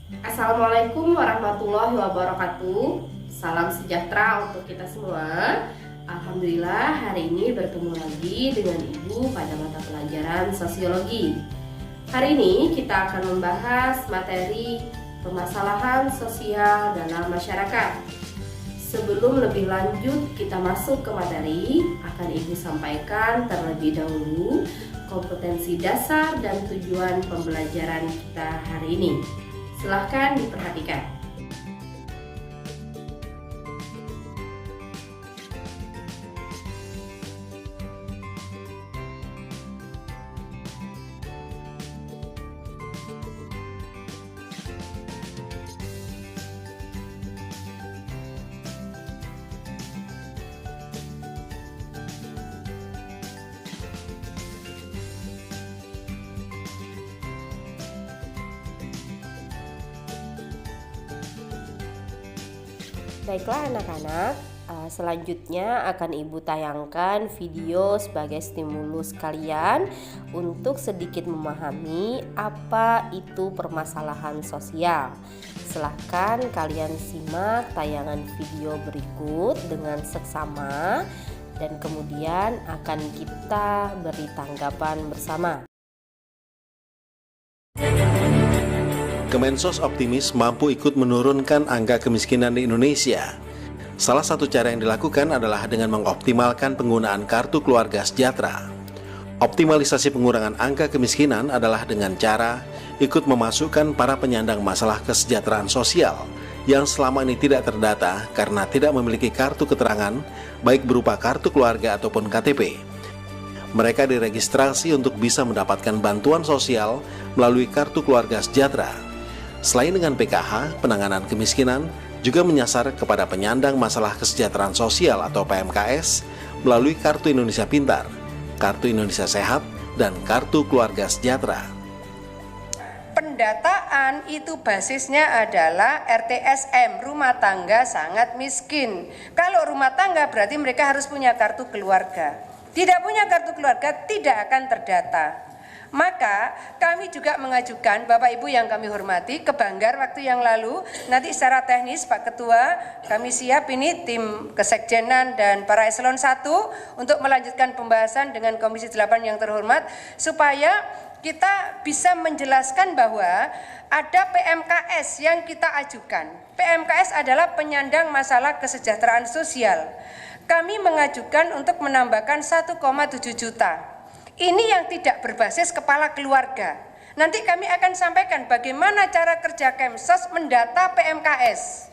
Assalamualaikum warahmatullahi wabarakatuh. Salam sejahtera untuk kita semua. Alhamdulillah hari ini bertemu lagi dengan Ibu pada mata pelajaran sosiologi. Hari ini kita akan membahas materi permasalahan sosial dalam masyarakat. Sebelum lebih lanjut kita masuk ke materi, akan Ibu sampaikan terlebih dahulu kompetensi dasar dan tujuan pembelajaran kita hari ini. Silahkan diperhatikan. Baiklah anak-anak, selanjutnya akan Ibu tayangkan video sebagai stimulus kalian untuk sedikit memahami apa itu permasalahan sosial. Silahkan kalian simak tayangan video berikut dengan seksama dan kemudian akan kita beri tanggapan bersama. Kemensos optimis mampu ikut menurunkan angka kemiskinan di Indonesia. Salah satu cara yang dilakukan adalah dengan mengoptimalkan penggunaan kartu keluarga sejahtera. Optimalisasi pengurangan angka kemiskinan adalah dengan cara ikut memasukkan para penyandang masalah kesejahteraan sosial yang selama ini tidak terdata karena tidak memiliki kartu keterangan, baik berupa kartu keluarga ataupun KTP. Mereka diregistrasi untuk bisa mendapatkan bantuan sosial melalui kartu keluarga sejahtera. Selain dengan PKH, penanganan kemiskinan juga menyasar kepada penyandang masalah kesejahteraan sosial atau PMKS melalui Kartu Indonesia Pintar, Kartu Indonesia Sehat, dan Kartu Keluarga Sejahtera. Pendataan itu basisnya adalah RTSM, rumah tangga sangat miskin. Kalau rumah tangga berarti mereka harus punya kartu keluarga. Tidak punya kartu keluarga tidak akan terdata. Maka kami juga mengajukan, Bapak Ibu yang kami hormati, ke Banggar waktu yang lalu. Nanti secara teknis Pak Ketua, kami siap ini tim Kesekjenan dan para eselon 1 untuk melanjutkan pembahasan dengan Komisi 8 yang terhormat, supaya kita bisa menjelaskan bahwa ada PMKS yang kita ajukan. PMKS adalah penyandang masalah kesejahteraan sosial. Kami mengajukan untuk menambahkan 1,7 juta. Ini yang tidak berbasis kepala keluarga. Nanti kami akan sampaikan bagaimana cara kerja Kemsos mendata PMKS.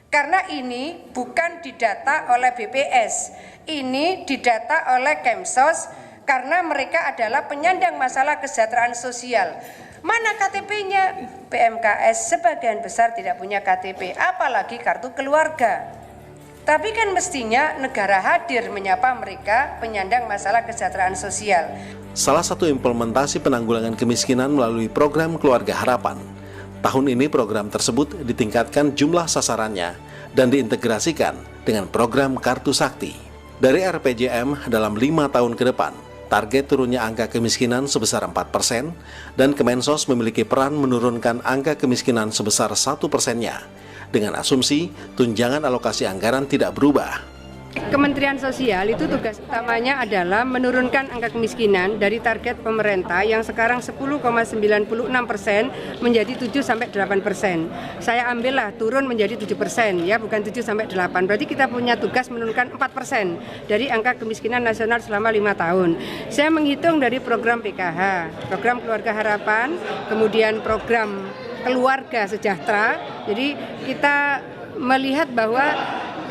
Karena ini bukan didata oleh BPS, ini didata oleh Kemsos karena mereka adalah penyandang masalah kesejahteraan sosial. Mana KTP-nya? PMKS sebagian besar tidak punya KTP, apalagi kartu keluarga. Tapi kan mestinya negara hadir menyapa mereka penyandang masalah kesejahteraan sosial. Salah satu implementasi penanggulangan kemiskinan melalui program Keluarga Harapan. Tahun ini program tersebut ditingkatkan jumlah sasarannya dan diintegrasikan dengan program Kartu Sakti. Dari RPJM dalam 5 tahun ke depan, target turunnya angka kemiskinan sebesar 4% dan Kemensos memiliki peran menurunkan angka kemiskinan sebesar 1%-nya. Dengan asumsi tunjangan alokasi anggaran tidak berubah. Kementerian Sosial itu tugas utamanya adalah menurunkan angka kemiskinan dari target pemerintah yang sekarang 10,96% menjadi 7-8%. Saya ambillah turun menjadi 7%, ya bukan 7-8. Berarti kita punya tugas menurunkan 4% dari angka kemiskinan nasional selama 5 tahun. Saya menghitung dari program PKH, program Keluarga Harapan, kemudian program Keluarga Sejahtera. Jadi kita melihat bahwa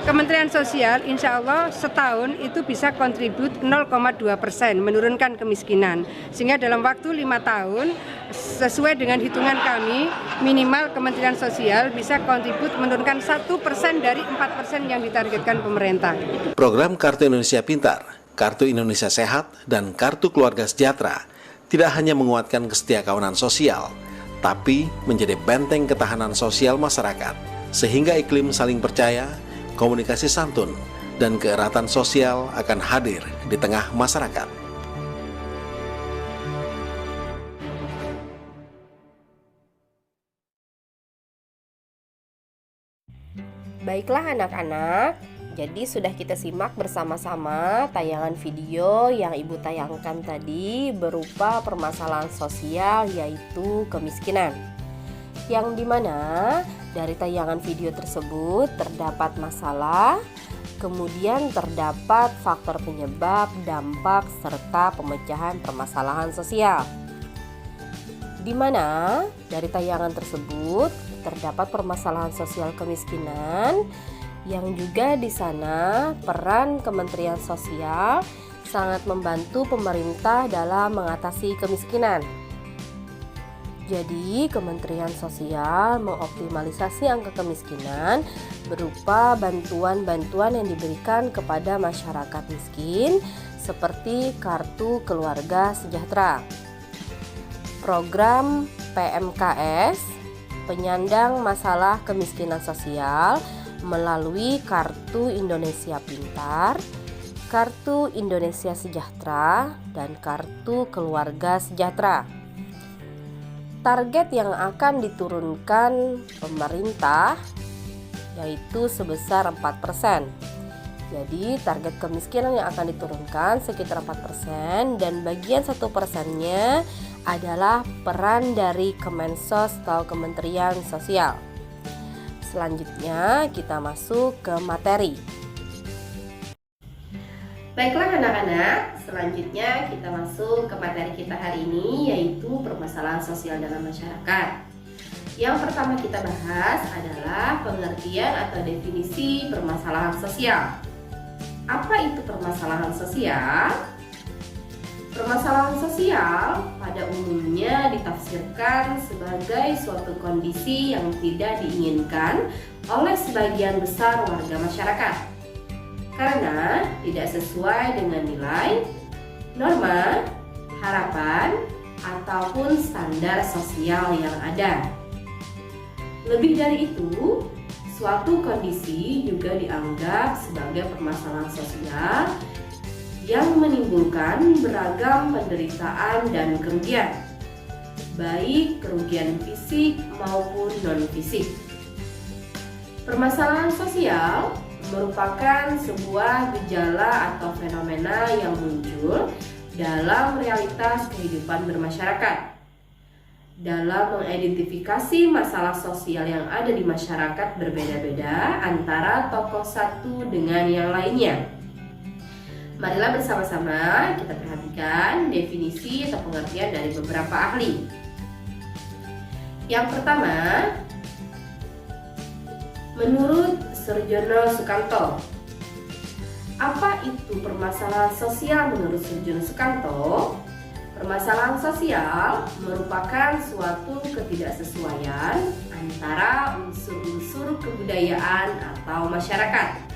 Kementerian Sosial insya Allah setahun itu bisa kontribut 0,2% menurunkan kemiskinan. Sehingga dalam waktu 5 tahun sesuai dengan hitungan kami minimal Kementerian Sosial bisa kontribut menurunkan 1% dari 4% yang ditargetkan pemerintah. Program Kartu Indonesia Pintar, Kartu Indonesia Sehat, dan Kartu Keluarga Sejahtera tidak hanya menguatkan kesetiakawanan sosial, tapi menjadi benteng ketahanan sosial masyarakat, sehingga iklim saling percaya, komunikasi santun, dan keeratan sosial akan hadir di tengah masyarakat. Baiklah anak-anak, jadi sudah kita simak bersama-sama tayangan video yang Ibu tayangkan tadi berupa permasalahan sosial yaitu kemiskinan. Yang dimana dari tayangan video tersebut terdapat masalah, kemudian terdapat faktor penyebab, dampak, serta pemecahan permasalahan sosial. Di mana dari tayangan tersebut terdapat permasalahan sosial kemiskinan yang juga di sana peran Kementerian Sosial sangat membantu pemerintah dalam mengatasi kemiskinan. Jadi, Kementerian Sosial mengoptimalisasi angka kemiskinan berupa bantuan-bantuan yang diberikan kepada masyarakat miskin seperti Kartu Keluarga Sejahtera, program PMKS, penyandang masalah kemiskinan sosial melalui Kartu Indonesia Pintar, Kartu Indonesia Sejahtera, dan Kartu Keluarga Sejahtera. Target yang akan diturunkan pemerintah yaitu sebesar 4%. Jadi target kemiskinan yang akan diturunkan sekitar 4% dan bagian 1%-nya adalah peran dari Kemensos atau Kementerian Sosial. Selanjutnya kita masuk ke materi. Baiklah anak-anak, selanjutnya kita masuk ke materi kita hari ini yaitu permasalahan sosial dalam masyarakat. Yang pertama kita bahas adalah pengertian atau definisi permasalahan sosial. Apa itu permasalahan sosial? Permasalahan sosial pada umumnya ditafsirkan sebagai suatu kondisi yang tidak diinginkan oleh sebagian besar warga masyarakat karena tidak sesuai dengan nilai, norma, harapan, ataupun standar sosial yang ada. Lebih dari itu, suatu kondisi juga dianggap sebagai permasalahan sosial yang menimbulkan beragam penderitaan dan kerugian, baik kerugian fisik maupun non-fisik. Permasalahan sosial merupakan sebuah gejala atau fenomena yang muncul dalam realitas kehidupan bermasyarakat. Dalam mengidentifikasi masalah sosial yang ada di masyarakat berbeda-beda antara tokoh satu dengan yang lainnya. Marilah bersama-sama kita perhatikan definisi atau pengertian dari beberapa ahli. Yang pertama, menurut Surjono Sukanto. Apa itu permasalahan sosial menurut Surjono Sukanto? Permasalahan sosial merupakan suatu ketidaksesuaian antara unsur-unsur kebudayaan atau masyarakat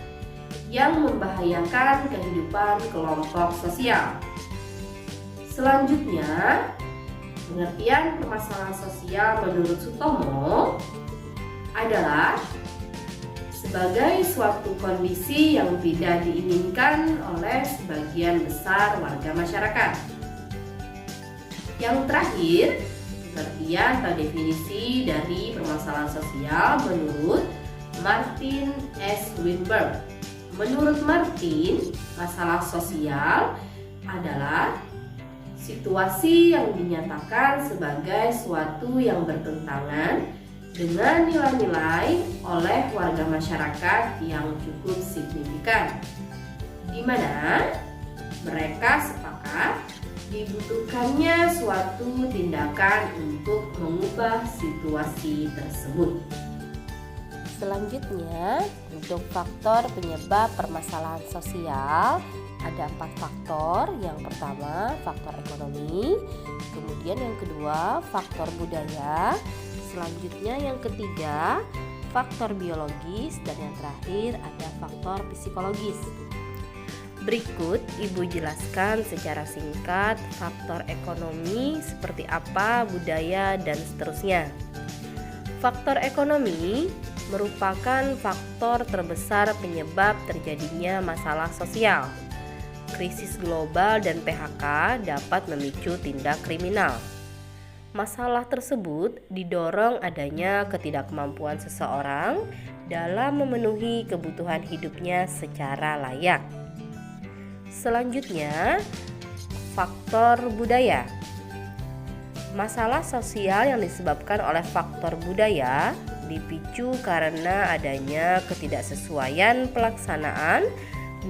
yang membahayakan kehidupan kelompok sosial. Selanjutnya, pengertian permasalahan sosial menurut Sutomo adalah sebagai suatu kondisi yang tidak diinginkan oleh sebagian besar warga masyarakat. Yang terakhir, pengertian atau definisi dari permasalahan sosial menurut Martin S. Weinberg. Menurut Martin, masalah sosial adalah situasi yang dinyatakan sebagai suatu yang bertentangan dengan nilai-nilai oleh warga masyarakat yang cukup signifikan, di mana mereka sepakat dibutuhkannya suatu tindakan untuk mengubah situasi tersebut. Selanjutnya, untuk faktor penyebab permasalahan sosial ada 4 faktor. Yang pertama, faktor ekonomi, kemudian yang kedua, faktor budaya, selanjutnya yang ketiga, faktor biologis, dan yang terakhir ada faktor psikologis. Berikut Ibu jelaskan secara singkat faktor ekonomi seperti apa, budaya, dan seterusnya. Faktor ekonomi merupakan faktor terbesar penyebab terjadinya masalah sosial. Krisis global dan PHK dapat memicu tindak kriminal. Masalah tersebut didorong adanya ketidakmampuan seseorang dalam memenuhi kebutuhan hidupnya secara layak. Selanjutnya, faktor budaya. Masalah sosial yang disebabkan oleh faktor budaya dipicu karena adanya ketidaksesuaian pelaksanaan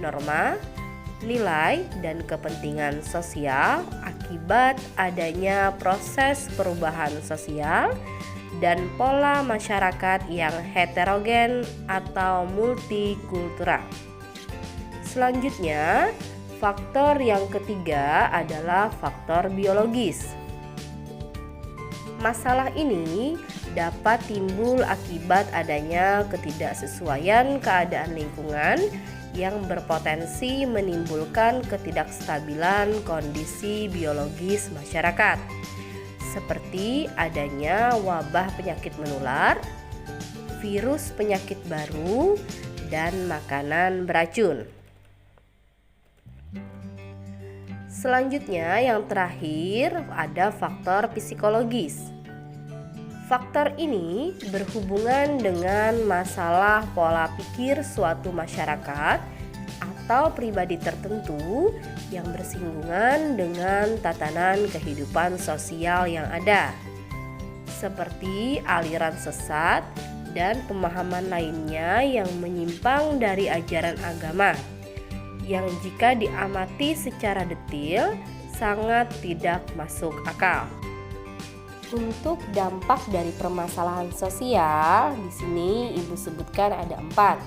norma, nilai, dan kepentingan sosial akibat adanya proses perubahan sosial dan pola masyarakat yang heterogen atau multikultural. Selanjutnya, faktor yang ketiga adalah faktor biologis. Masalah ini dapat timbul akibat adanya ketidaksesuaian keadaan lingkungan yang berpotensi menimbulkan ketidakstabilan kondisi biologis masyarakat, seperti adanya wabah penyakit menular, virus penyakit baru, dan makanan beracun. Selanjutnya, yang terakhir ada faktor psikologis. Faktor ini berhubungan dengan masalah pola pikir suatu masyarakat atau pribadi tertentu yang bersinggungan dengan tatanan kehidupan sosial yang ada, seperti aliran sesat dan pemahaman lainnya yang menyimpang dari ajaran agama, yang jika diamati secara detail sangat tidak masuk akal. Untuk dampak dari permasalahan sosial, di sini Ibu sebutkan ada 4.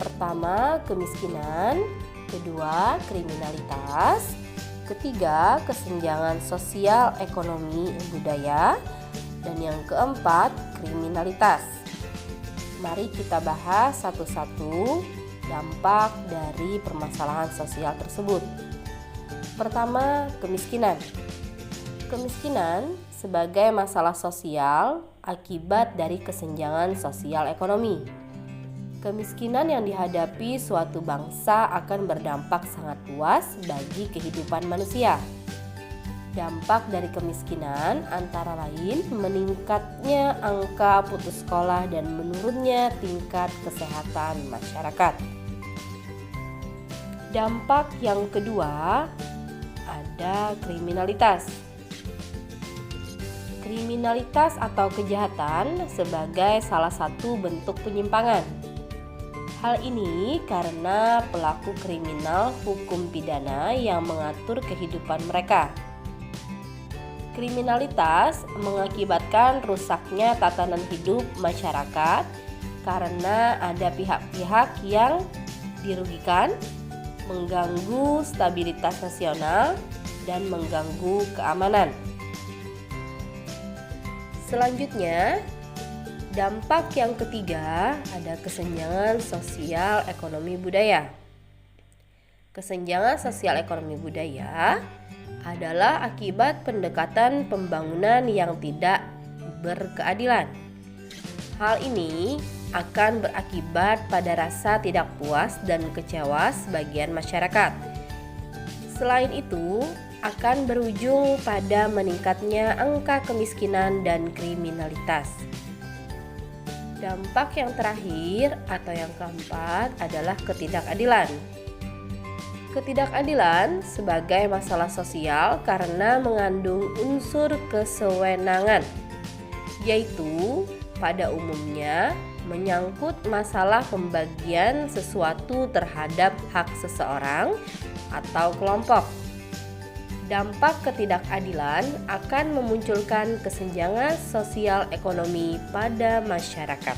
Pertama, kemiskinan. Kedua, kriminalitas. Ketiga, kesenjangan sosial, ekonomi, budaya. Dan yang keempat, kriminalitas. Mari kita bahas satu-satu dampak dari permasalahan sosial tersebut. Pertama, kemiskinan. Kemiskinan sebagai masalah sosial akibat dari kesenjangan sosial ekonomi. Kemiskinan yang dihadapi suatu bangsa akan berdampak sangat luas bagi kehidupan manusia. Dampak dari kemiskinan antara lain meningkatnya angka putus sekolah dan menurunnya tingkat kesehatan masyarakat. Dampak yang kedua ada kriminalitas. Kriminalitas atau kejahatan sebagai salah satu bentuk penyimpangan. Hal ini karena pelaku kriminal hukum pidana yang mengatur kehidupan mereka. Kriminalitas mengakibatkan rusaknya tatanan hidup masyarakat karena ada pihak-pihak yang dirugikan, mengganggu stabilitas nasional, dan mengganggu keamanan. Selanjutnya, dampak yang ketiga ada kesenjangan sosial ekonomi budaya. Kesenjangan sosial ekonomi budaya adalah akibat pendekatan pembangunan yang tidak berkeadilan. Hal ini akan berakibat pada rasa tidak puas dan kecewa sebagian masyarakat. Selain itu, akan berujung pada meningkatnya angka kemiskinan dan kriminalitas. Dampak yang terakhir atau yang keempat adalah ketidakadilan. Ketidakadilan sebagai masalah sosial karena mengandung unsur kesewenangan, yaitu pada umumnya menyangkut masalah pembagian sesuatu terhadap hak seseorang atau kelompok. Dampak ketidakadilan akan memunculkan kesenjangan sosial ekonomi pada masyarakat.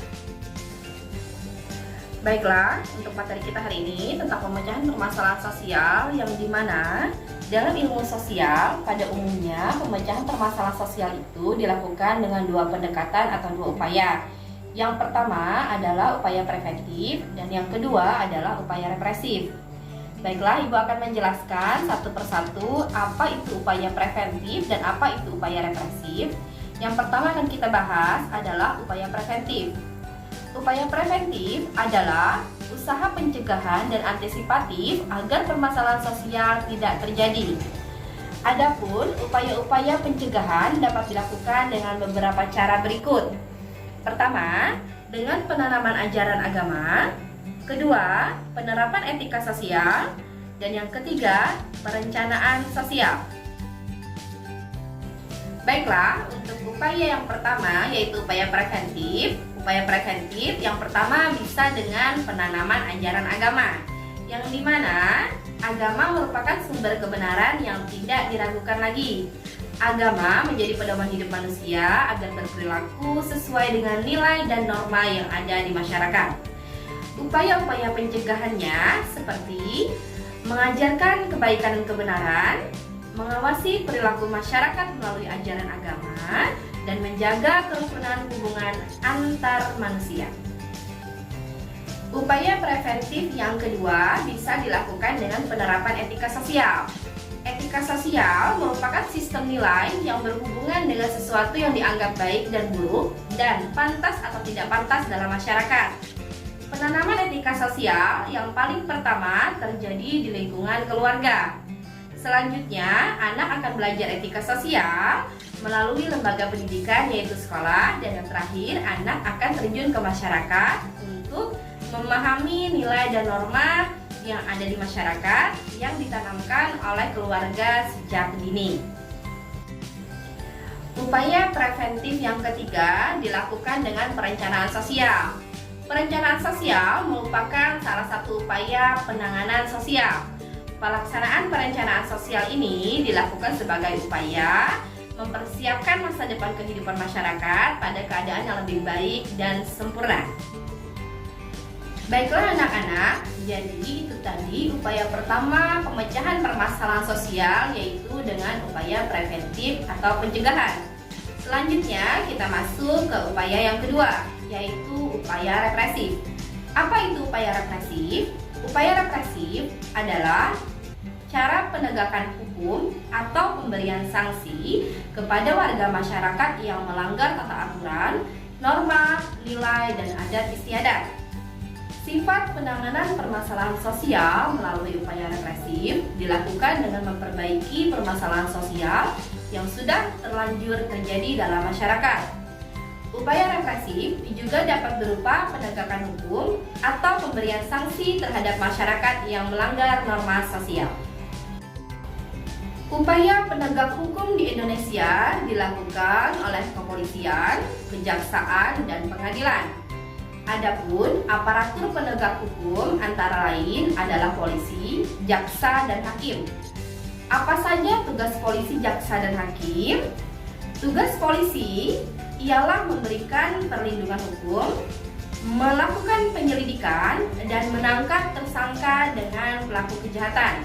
Baiklah, untuk materi kita hari ini tentang pemecahan permasalahan sosial yang dimana dalam ilmu sosial pada umumnya pemecahan permasalahan sosial itu dilakukan dengan 2 pendekatan atau 2 upaya. Yang pertama adalah upaya preventif dan yang kedua adalah upaya represif. Baiklah, Ibu akan menjelaskan satu persatu apa itu upaya preventif dan apa itu upaya represif. Yang pertama akan kita bahas adalah upaya preventif. Upaya preventif adalah usaha pencegahan dan antisipatif agar permasalahan sosial tidak terjadi. Adapun upaya-upaya pencegahan dapat dilakukan dengan beberapa cara berikut. Pertama, dengan penanaman ajaran agama. Kedua, penerapan etika sosial. Dan yang ketiga, perencanaan sosial. Baiklah, untuk upaya yang pertama yaitu upaya preventif. Upaya preventif yang pertama bisa dengan penanaman ajaran agama, yang dimana agama merupakan sumber kebenaran yang tidak diragukan lagi. Agama menjadi pedoman hidup manusia agar berperilaku sesuai dengan nilai dan norma yang ada di masyarakat. Upaya-upaya pencegahannya seperti mengajarkan kebaikan dan kebenaran, mengawasi perilaku masyarakat melalui ajaran agama, dan menjaga kerukunan hubungan antar manusia. Upaya preventif yang kedua bisa dilakukan dengan penerapan etika sosial. Etika sosial merupakan sistem nilai yang berhubungan dengan sesuatu yang dianggap baik dan buruk dan pantas atau tidak pantas dalam masyarakat. Penanaman etika sosial yang paling pertama terjadi di lingkungan keluarga. Selanjutnya, anak akan belajar etika sosial melalui lembaga pendidikan yaitu sekolah, dan yang terakhir, anak akan terjun ke masyarakat untuk memahami nilai dan norma yang ada di masyarakat yang ditanamkan oleh keluarga sejak dini. Upaya preventif yang ketiga dilakukan dengan perencanaan sosial. Perencanaan sosial merupakan salah satu upaya penanganan sosial. Pelaksanaan perencanaan sosial ini dilakukan sebagai upaya mempersiapkan masa depan kehidupan masyarakat pada keadaan yang lebih baik dan sempurna. Baiklah anak-anak, jadi itu tadi upaya pertama pemecahan permasalahan sosial, yaitu dengan upaya preventif atau pencegahan. Selanjutnya kita masuk ke upaya yang kedua, yaitu upaya represif. Apa itu upaya represif? Upaya represif adalah cara penegakan hukum atau pemberian sanksi kepada warga masyarakat yang melanggar tata aturan, norma, nilai, dan adat istiadat. Sifat penanganan permasalahan sosial melalui upaya represif dilakukan dengan memperbaiki permasalahan sosial yang sudah terlanjur terjadi dalam masyarakat. Upaya represif juga dapat berupa penegakan hukum atau pemberian sanksi terhadap masyarakat yang melanggar norma sosial. Upaya penegak hukum di Indonesia dilakukan oleh kepolisian, kejaksaan, dan pengadilan. Adapun aparatur penegak hukum antara lain adalah polisi, jaksa, dan hakim. Apa saja tugas polisi, jaksa, dan hakim? Tugas polisi ialah memberikan perlindungan hukum, melakukan penyelidikan, dan menangkap tersangka dengan pelaku kejahatan.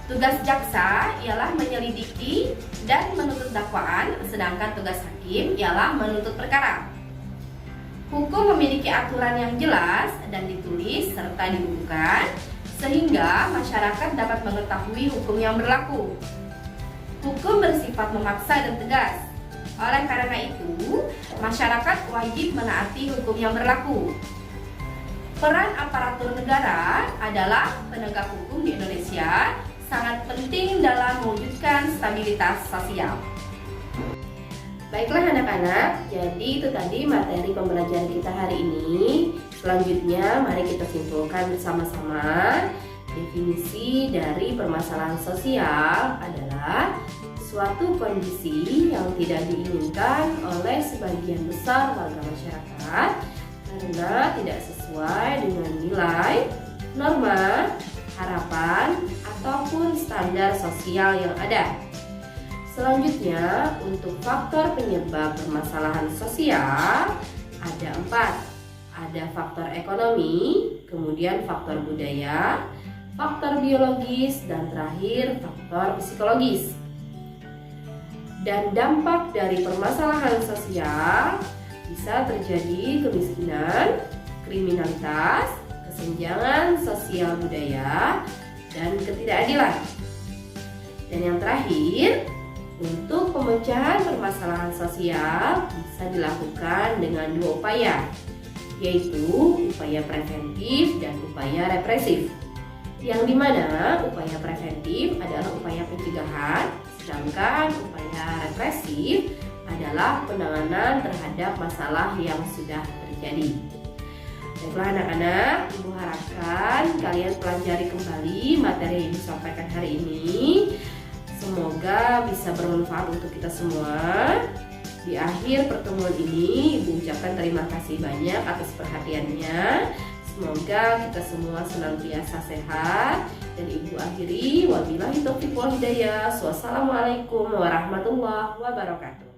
Tugas jaksa ialah menyelidiki dan menuntut dakwaan, sedangkan tugas hakim ialah menuntut perkara. Hukum memiliki aturan yang jelas dan ditulis serta dibukukan sehingga masyarakat dapat mengetahui hukum yang berlaku. Hukum bersifat memaksa dan tegas. Oleh karena itu, masyarakat wajib menaati hukum yang berlaku. Peran aparatur negara adalah penegak hukum di Indonesia sangat penting dalam mewujudkan stabilitas sosial. Baiklah anak-anak, jadi itu tadi materi pembelajaran kita hari ini. Selanjutnya mari kita simpulkan bersama-sama. Definisi dari permasalahan sosial adalah suatu kondisi yang tidak diinginkan oleh sebagian besar warga masyarakat karena tidak sesuai dengan nilai, norma, harapan, ataupun standar sosial yang ada. Selanjutnya, untuk faktor penyebab permasalahan sosial ada 4. Ada faktor ekonomi, kemudian faktor budaya, faktor biologis, dan terakhir faktor psikologis. Dan dampak dari permasalahan sosial bisa terjadi kemiskinan, kriminalitas, kesenjangan sosial budaya, dan ketidakadilan. Dan yang terakhir, untuk pemecahan permasalahan sosial bisa dilakukan dengan 2 upaya, yaitu upaya preventif dan upaya represif. yang dimana upaya preventif adalah upaya pencegahan, sedangkan upaya represif adalah penanganan terhadap masalah yang sudah terjadi. Baiklah anak-anak, Ibu harapkan kalian pelajari kembali materi yang Ibu sampaikan hari ini. Semoga bisa bermanfaat untuk kita semua. Di akhir pertemuan ini, Ibu ucapkan terima kasih banyak atas perhatiannya. Semoga kita semua senantiasa sehat. Dan Ibu akhiri, wabillahi taufiq wal hidayah. Wassalamualaikum warahmatullahi wabarakatuh.